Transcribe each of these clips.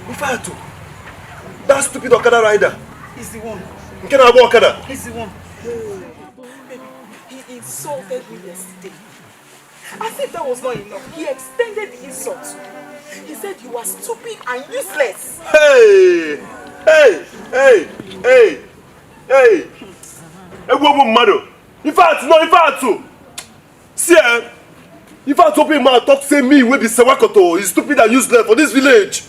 Ifeatu, that stupid Okada rider. He's the one. Okada. He's the one. Baby, he insulted me yesterday. As if that was not enough, he extended the insult. He said you are stupid and useless. Hey! Woman, mother. Ifeatu. See, Ifeatu open mouth talk say me wey be Sewah is stupid and useless for this village.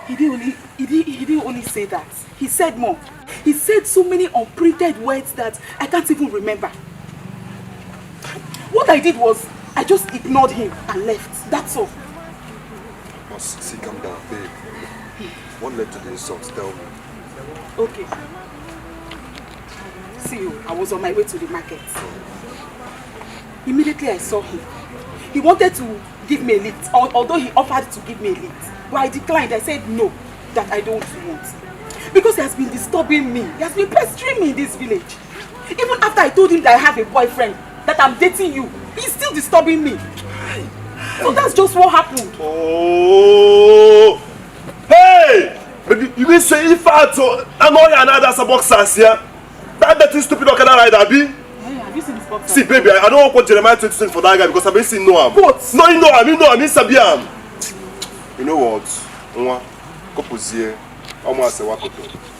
He didn't only say that. He said more. He said so many unprinted words that I can't even remember. What I did was, I just ignored him and left. That's all. See, calm down, babe. What led to the insults? Tell me. Okay. See, I was on my way to the market. Immediately I saw him. He wanted to give me a lift, although he offered to give me a lift. But I declined. I said no, that I don't want. Because he has been disturbing me. He has been pestering me in this village. Even after I told him that I have a boyfriend, that I'm dating you, he's still disturbing me. So that's just what happened. Oh! Hey! Baby, you mean say if I know you another boxers here? That dirty stupid Okada rider, Abi? Yeah, have you seen this boxer? See, baby, I don't want Jeremiah 20 for that guy because I've been seeing no him. What? No, you know him, Sabiam. You know what? Kopuzie, almost Sewah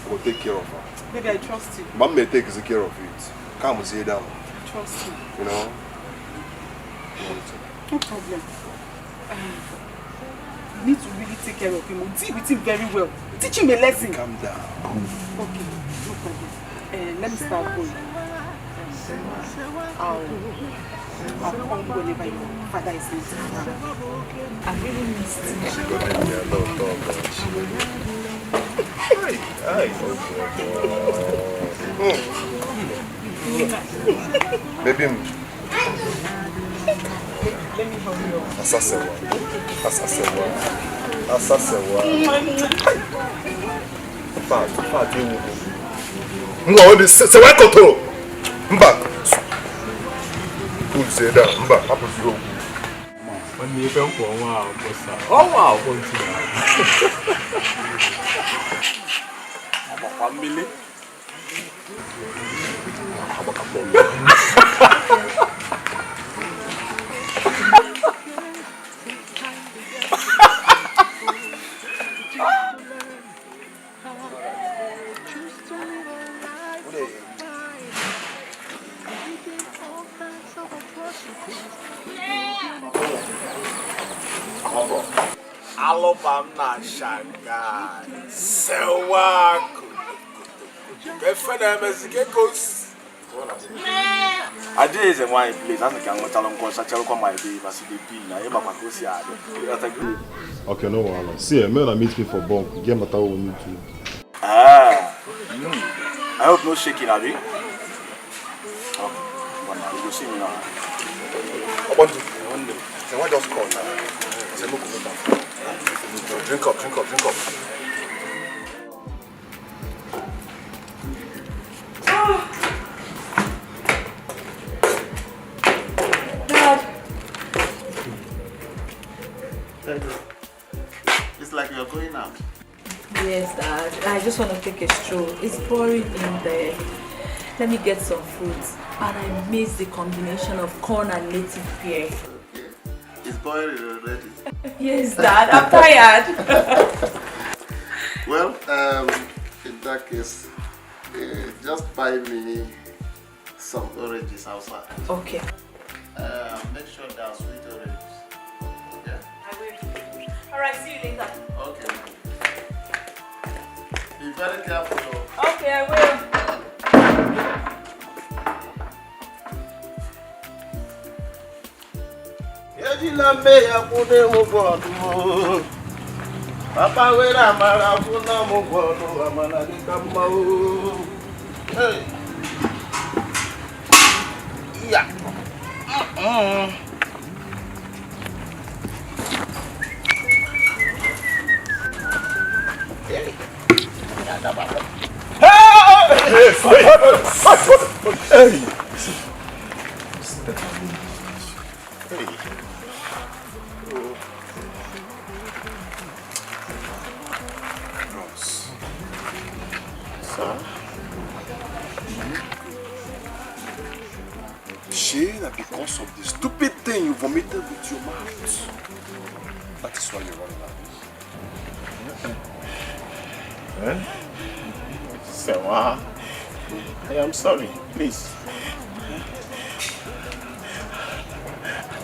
will take care of her. Baby, I trust you. Mom may take care of it. Come see down. I trust you. You know? No problem. You need to really take care of him. Deal with him very well. Teach him a lesson. Calm down. Okay, no problem. Let me start going. I'll come whenever your father is in town. I really missed him. She got in there, Baby. Let me help you. Sewah. Mbak. Cool, say that. Mbak, happen to go. When you come for wow, wow, family. Alabama Shanghai, Sewah, I did a wine place. I think I'm going to tell them such a my baby, but Okay, no one. See, a man meet me for bunk. Get my towel need to. I hope no shaking, Abby. Oh, you will see me now. I want to. So what just call now? Drink up. Dad. It's like you're going out. Yes, Dad. I just want to take a stroll. It's boring in there. Let me get some fruits. And I miss the combination of corn and native pear. Okay. It's boring already. Yes, Dad. I'm tired. Well, in that case, just buy me some oranges outside. Okay. Make sure they are sweet oranges. Yeah? I will. Alright, see you later. Okay. Be very careful though. Okay, I will. Papa, where am I? Hey. Yeah. Hey. sir. She, that because of the stupid thing you vomited with your mouth. That is why you're running out. Sewah, I am sorry, please.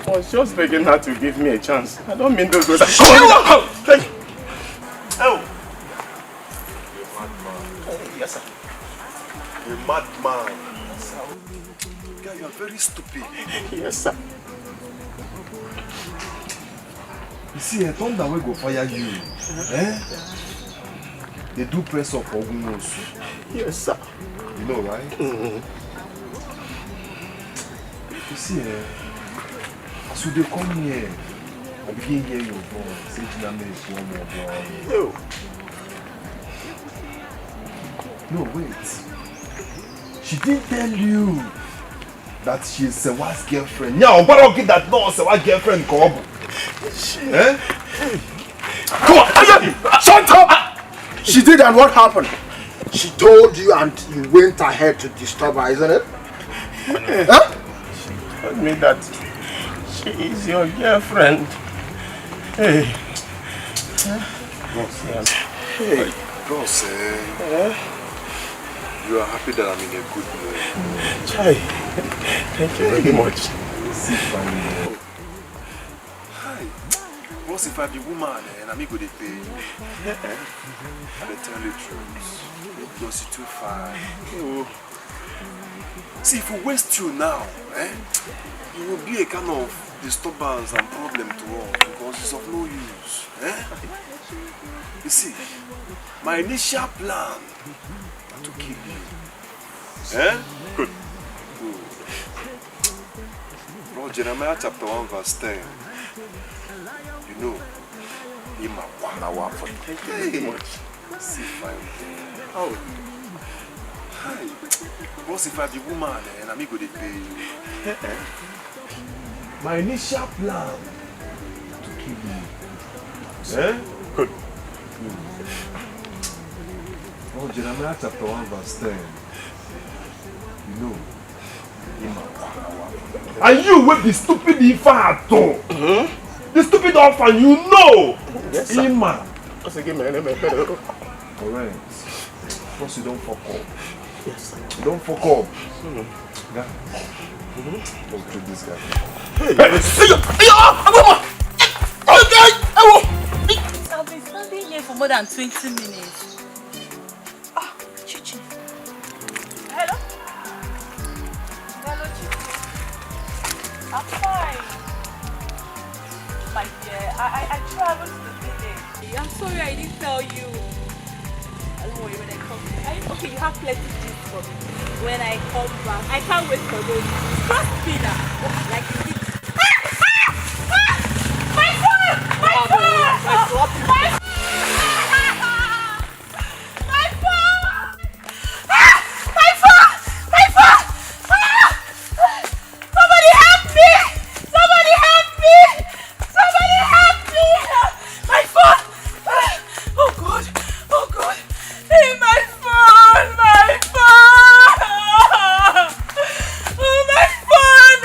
I was just begging her to give me a chance. I don't mean those words. Oh! Yes, sir. A madman. Guy, you are very stupid. Yes, sir. You see, a thunder will go fire you. Eh? They do press up for wounds. Yes, sir. You know, right? You see, as you come here, I begin hearing your voice. Say, Jiname is one more boy. No, wait. She didn't tell you that she's Sewah's girlfriend. Yeah, but I'll get that no Sewah's girlfriend, Kobu. Eh? Come on! Shut up! She did, and what happened? She told you and you went ahead to disturb her, isn't it? Huh? She told me that she is your girlfriend. Hey. Boss, hey, boss, you are happy that I'm in a good mood. Chai, thank you very much. See, funny. Hi. Boss, if I be woman and I'm going to pay you, I tell you the truth. Because you're too far. See, if we waste you now, you will be a kind of disturbance and problem to us because it's of no use. You see, my initial plan was to kill you. Good. Bro, Jeremiah chapter 1 verse 10. You know, him a one for Thank you very much. see fine. Oh. Hi. Boss, if I be woman and I'm going to pay you. My initial plan to kill you. Good. Oh, Jeremiah chapter 1 verse 10. You know, and you with the stupid Ifato. The stupid orphan, you know. Yes, sir. Ima. Alright. Plus you don't fuck up. Yes, sir. You don't fuck up. Yeah. Don't treat this guy. I've been standing here for more than 20 minutes. Ah, Chichi. Hello? Hello, Chichi. I'm fine. My dear, I traveled to the village. I'm sorry I didn't tell you. Don't worry when I come back. Okay, you have plenty of gifts for me. When I come back, I can't wait for those. Trust me now. Like you did. My phone! My phone! My phone! My phone! My phone! My phone! Somebody help me! Somebody help me! Somebody help me! My phone! Oh God! Oh God! Hey, my phone! My phone! Oh, my phone!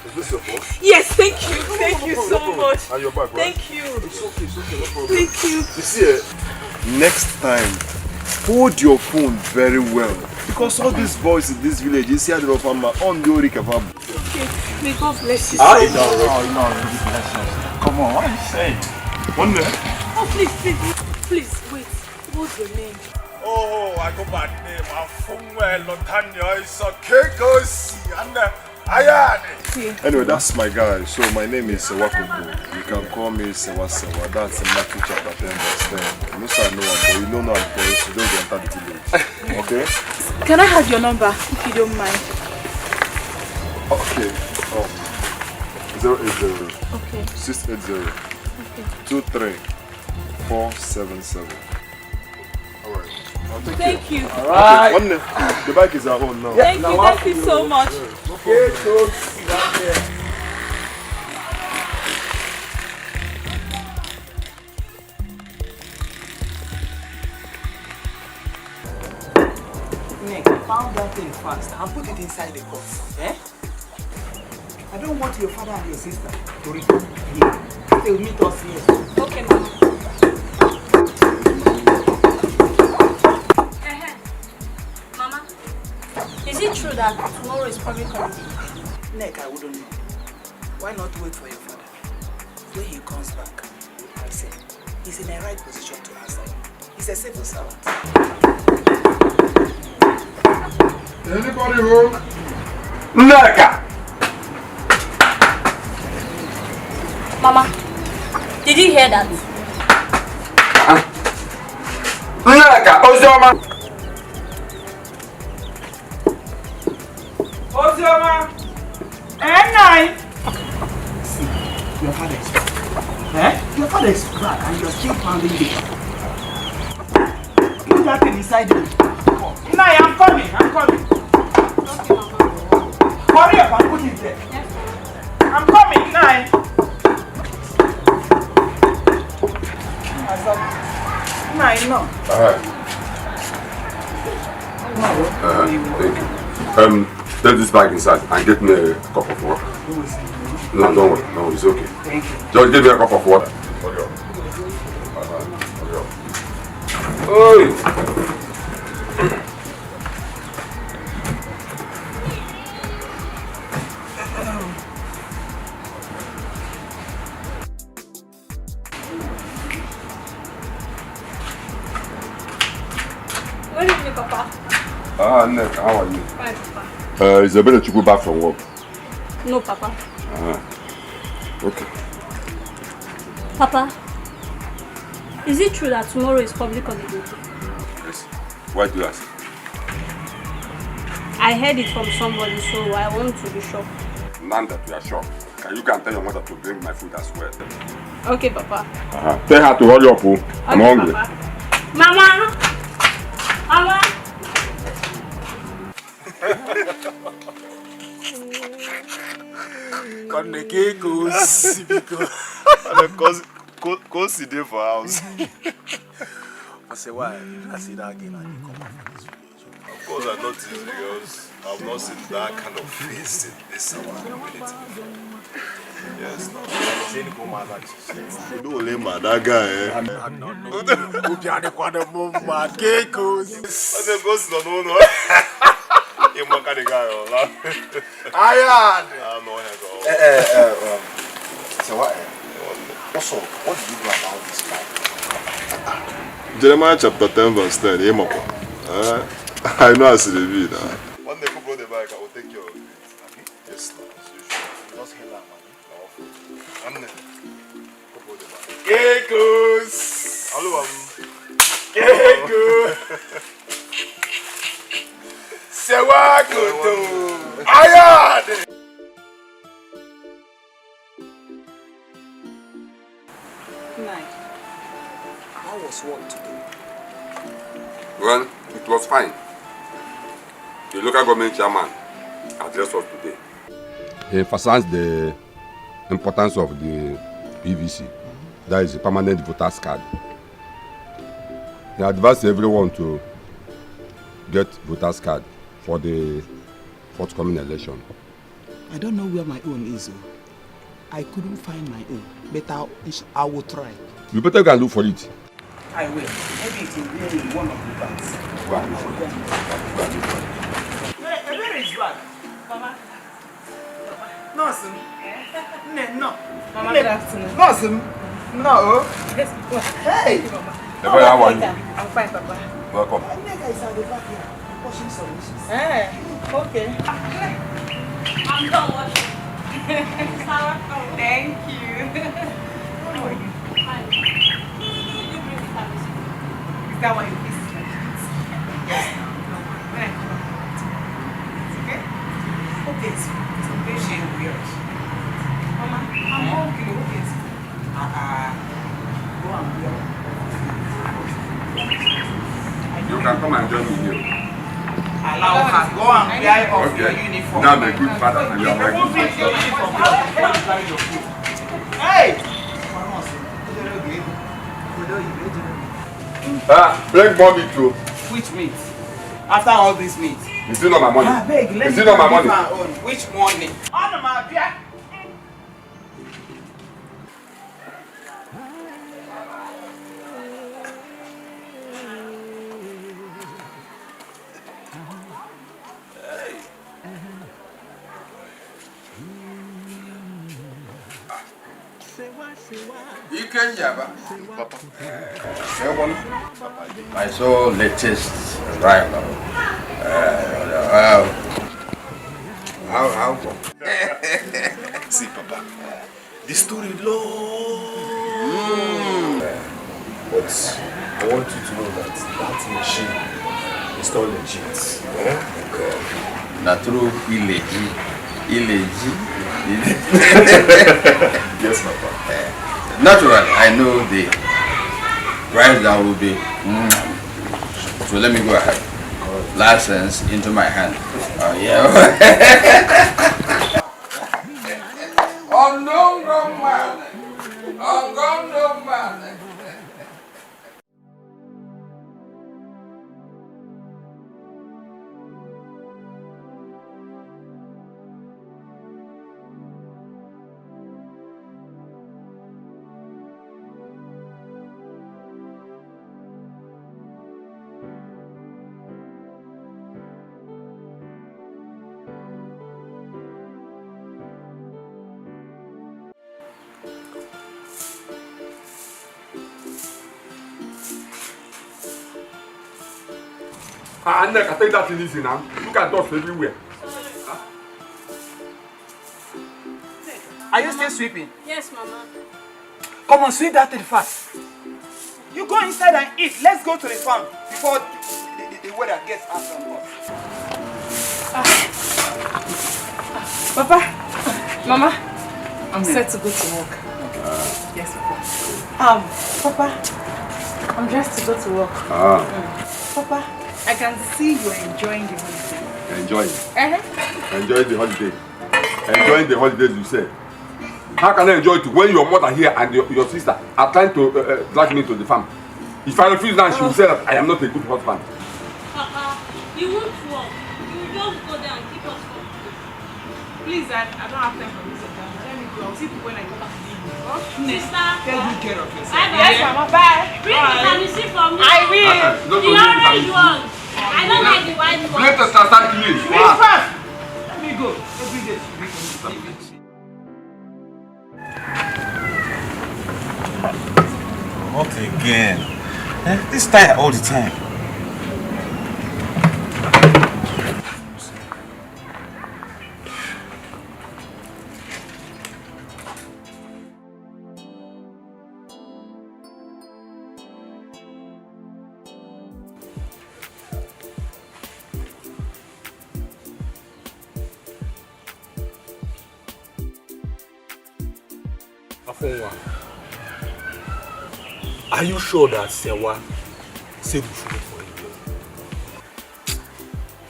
Is this your boss? Yes, thank you. Thank you so much. And you're back, right? Thank you. It's okay, no problem. Thank you. You see, next time, hold your phone very well. Because all these boys in this village, you see how they're on the Orikavab. Okay. May God bless you Oh, so much. no, come on, what are you saying? One minute. Oh, please, please, wait. What's your name? Oh, I go by the name of Fungwe Lotanya. It's a KAYCEE. And Anyway, that's my guy. So my name is Sewah. You can call me Sewah. That's in Matthew chapter 10 verse 10. You know, so I know him, but you don't know him because you don't enter the village. Okay? Can I have your number if you don't mind? Okay. 080 Okay. 680 23477. Alright. Thank you. Alright. Okay. The bike is our own now. Thank you so much. Okay, so Nick, found that thing fast and put it inside the box. Eh? I don't want your father and your sister to return here. They'll meet us here. Okay, Mama. Mama, is it true that tomorrow is public holiday? Nick, I wouldn't know. Why not wait for your father? When he comes back, I say, he's in the right position to answer you. He's a civil servant. anybody home? Naka! Mama, did you hear that? Naka! Ozoma! Ozoma! And see, your father is back. Eh? Your father is back and you're still pounding it. Put that thing inside me. Nai, I'm coming. Okay, Mama. Hurry up and put it there. Yes, I'm coming, Nai. Nai, no. Thank you. Take this bag inside and get me a cup of water. No, don't worry. No, it's okay. Thank you. Just give me a cup of water. Hurry up. Hurry up. Good evening, Papa. Nick, how are you? Fine, Papa. Is a better to go back from work? No, Papa. Okay. Papa, is it true that tomorrow is public holiday? Yes. Why do you ask? I heard it from somebody, so I want to be sure. Now that you are sure, you can tell your mother to bring my food as well. Okay, Papa. Tell her to hurry up. I'm hungry. Papa. Mama! Mama! Come the KAYCEE because KAYCEE there for house. I say why? I see that again and you come back from this village. Of course I noticed because I've not seen that kind of face in this our community. Yes, no. You don't lay mad, that guy, eh? I don't know. Who be the one that move mad? KAYCEE. I said, go sit down, no. You mock the guy, oh, I know him, So what? Also, what do you do about this guy? Jeremiah chapter 10 verse 10, I know I see the video. One day, go the bike, I will take care of it. Okay? Yes, as usual. Just hell out, man. KAYCEE! Hello, KAYCEE. Sewah Koto. Ayad. Night. How was work today? Well, it was fine. The local government chairman addressed us today. He emphasized the importance of the PVC, that is a permanent voters card. He advised everyone to get voters card for the forthcoming election. I don't know where my own is. I couldn't find my own, but I will try. You better go and look for it. I will. Maybe it will be in one of the bags. Where is bag? Mama. Nothing. No. Mama, good afternoon. Nothing. No. Hey. How are you? I'm fine, Papa. Welcome. Nega is at the back here, washing some dishes. Okay. I'm done watching. Thank you. How are you? Hi. Did you bring the car? Is that why you missed my kids? Yes, now. When I come back, okay? Okay, it's very shame weird. Mama, I'm hungry. Okay. Go and wear. You can come and join me here. Allow her. Go and wear off your uniform. Now I'm a good father and you are my good Your father. uniform. Carry your food. Hey! Bring more meat too. Which meat? After all this meat? You still not my money. Ah, beg, let You me still not my give money. her own. Which money? On my beer. My so latest arrival. How? See, Papa, the story long. But I want you to know that machine is not legit. Na true ileji. Yes, Papa. Natural, I know the price that will be. So let me go ahead. License into my hand. Oh yeah. Oh no, man. Oh God, no man. And I take that in easy now. Look at dust everywhere. Are you still sweeping? Yes, Mama. Come on, sweep that thing fast. You go inside and eat. Let's go to the farm before the weather gets after us. Papa, Mama, I'm set to go to work. Yes, Papa. Papa, I'm dressed to go to work. Papa, I can see you're enjoying the holiday. Enjoy. Enjoy the holiday. Enjoying the holidays, you say. How can I enjoy it when your mother here and your sister are trying to drag me to the farm? If I refuse now, she will say that I am not a good husband. Papa, you won't work. You will just go there and keep us from. Please, I don't have time for this. Let me go. I'll see you when I come back to the evening. Sister, Take good care of yourself. bye bye. Yes, Mama. Bye. Bring vitamin C for me. I will. The orange one. I don't like the white one. Let us start clean. Please fast. Let me go. Every day she makes me. Not again. This time all the time. Are you sure that Sewah said we should look for him?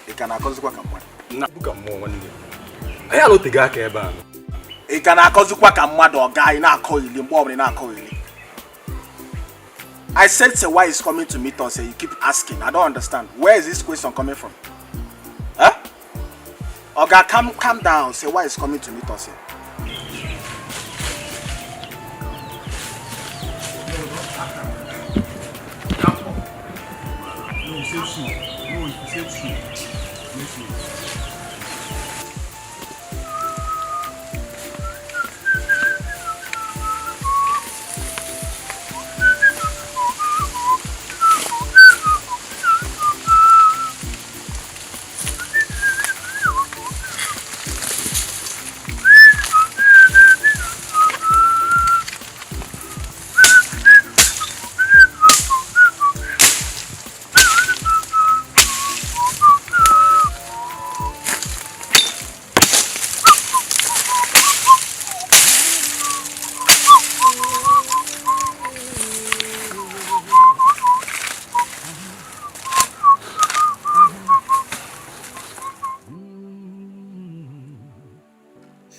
Ị ka na-akọzikwa ka mmadụ? Buka mmụọ nwanne. Anyị alụteghị aka ebe a. Ị ka na-akọzikwa ka mmadụ ọga anyị na-akọ ili mgbe ọbụla na-akọ ili? I said Sewah is coming to meet us and you keep asking. I don't understand. Where is this question coming from? Huh? Oga, calm down. Sewah is coming to meet us here.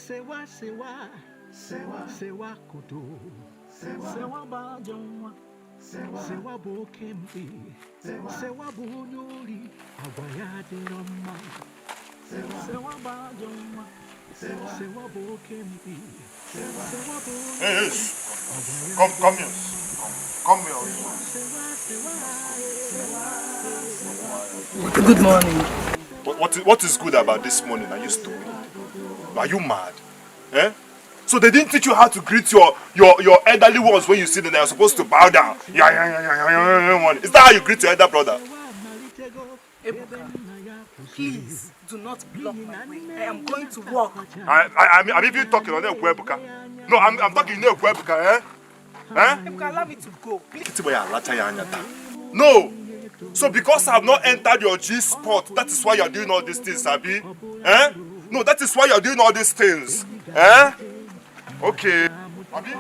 Sewah, Sewah, Sewah, Sewah koto, Sewah bajongwa, Sewah bokempi, Sewah bunyuri, agwayade roma, Sewah bajongwa, Sewah bokempi, Sewah bunyuri. Hey, come here. Come here. Good morning. What is good about this morning? Are you stupid? Are you mad? Eh? So they didn't teach you how to greet your elderly ones when you see them. They are supposed to bow down. Is that how you greet your elder brother? Ebuka, please do not block my way. I am going to walk. I'm even talking on Ebuka. No, I'm talking on Ebuka, eh? Eh? Ebuka, allow me to go. Please. No. So because I have not entered your G spot, that is why you are doing all these things, Abi? Eh? No, that is why you are doing all these things. Eh? Okay. Abi?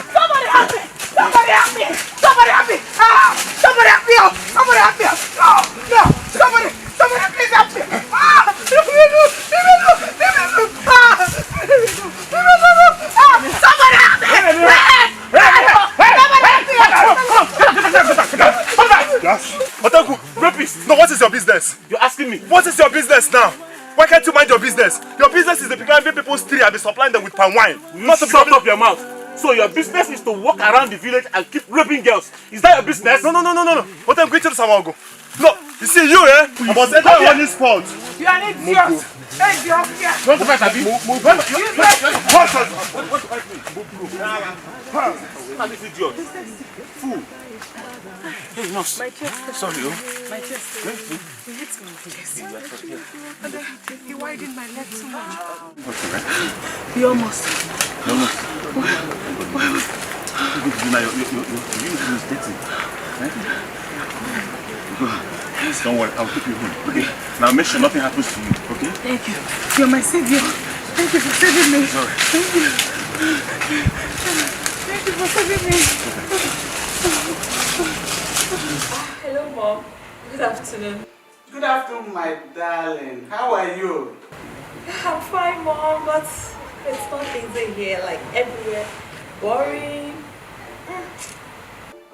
Somebody help me! Somebody help me! Somebody help me! Ah! Somebody help me! Oh! Somebody help me! Oh! No! Somebody please help me! Ah! Leave me alone! Leave me alone! Leave me alone! Ah! Leave me alone! Ah! Somebody help me! Otaku, rapist! No, what is your business? You're asking me? What is your business now? Why can't you mind your business? Your business is the climbing people's tree and be supplying them with palm wine. Not to shut up your mouth. So your business is to walk around the village and keep raping girls. Is that your business? No. What I'm going to Samago. No, you see you, eh? I was entering on this spot. You are an idiot! Hey, idiot! Don't fight, Abi. Move. What is idiot? Fool. Hey, nurse. My chest. Sorry, oh. My chest. He hits my chest. And then he widened my leg too much. He almost. You're dirty. Don't worry, I'll keep you home. Okay. Now make sure nothing happens to you, okay? Thank you. You're my savior. Thank you for saving me. Sorry. Thank you. Thank you for saving me. Hello, Mom. Good afternoon. Good afternoon, my darling. How are you? I'm fine, Mom, but it's not easy here, like everywhere. Boring.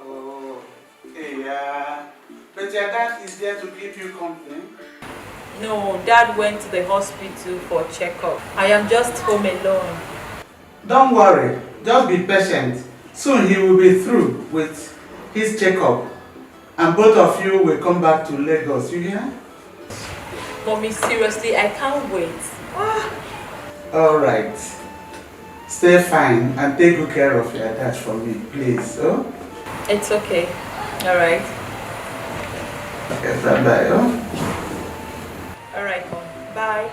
Oh, yeah. But your dad is there to keep you company? No, Dad went to the hospital for a checkup. I am just home alone. Don't worry. Just be patient. Soon he will be through with his checkup. And both of you will come back to Lagos, you hear? Mommy, seriously, I can't wait. Alright. Stay fine and take good care of your dad for me, please. Oh? It's okay. Alright. Okay, bye-bye. Oh? Alright, Mom. Bye.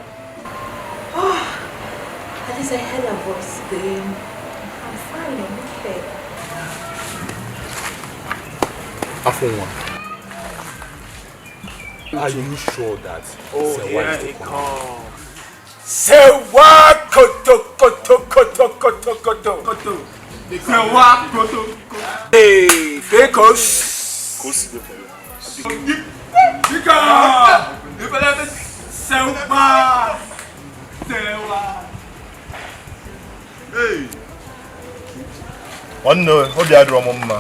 Oh, at least I heard her voice again. I'm fine, I'm okay. Are you sure that Sewah is Sewah koto. Sewah koto. Hey, Fakos. Sewah. Hey. One no, what the other mama?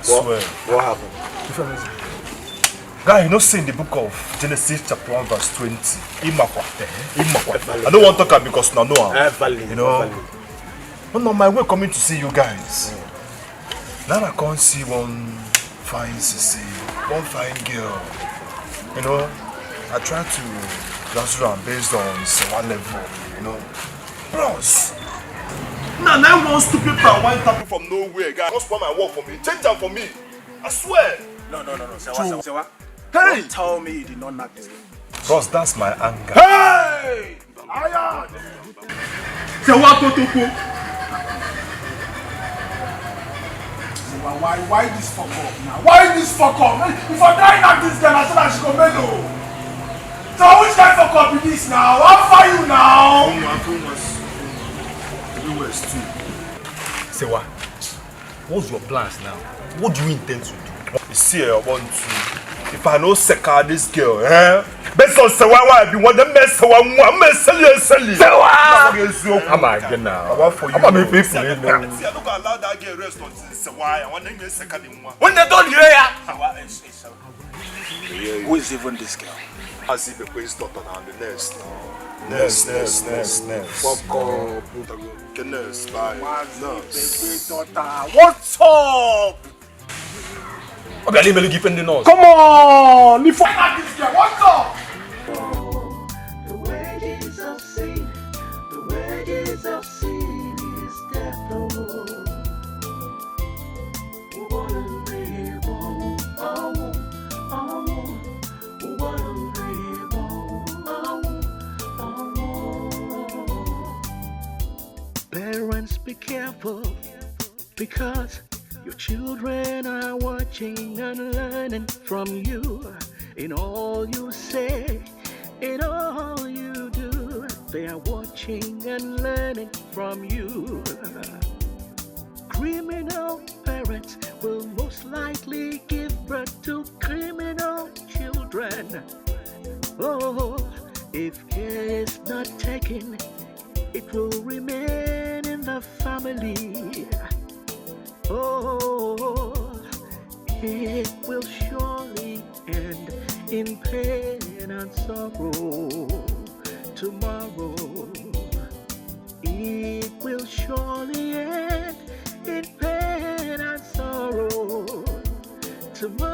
What happened? Guy, you know, say in the book of Genesis chapter 1 verse 20, Imakwa. I don't want to talk because now no, you know. I'm on my way coming to see you guys. Now I can't see one fine sissy, one fine girl. You know, I try to just run based on Sewah level, you know. Bros. Now one stupid man one tapping from nowhere, guy. Just spoil my work for me. Change them for me. I swear. No. Sewah. Hey! Don't tell me you did not knock this game. Bros, that's my anger. Hey! Aya! Sewah Kotoko. Why this fuck up now? Why this fuck up? If I die not this girl, I said I should go bed. this now? How far you now? Everywhere is too. Sewah, what's your plans now? What do you intend to do? You see, I want to. If I know Seka this girl, based on Sewah, I be one the mess. I'm selling. Sewah! I'm again now. I want for you. I'm a people. See, I don't allow that girl rest on Sewah. I want to get Seka the one. When they don't hear ya! Who is even this girl? I see the place daughter now. The nest. Nest. Fuck up. Nest. Bye. What's up? Okay, let me give him the nose. Come on! Me find out this girl. What's up? The wages of sin, the wages of sin is death. What a label, what a label, Parents, be careful, because your children are watching and learning from you. In all you say, in all you do, they are watching and learning from you. Criminal parents will most likely give birth to criminal children. Oh, if care is not taken, it will remain in the family. Oh, it will surely end in pain and sorrow. Tomorrow, it will surely end in pain and sorrow. Tomorrow.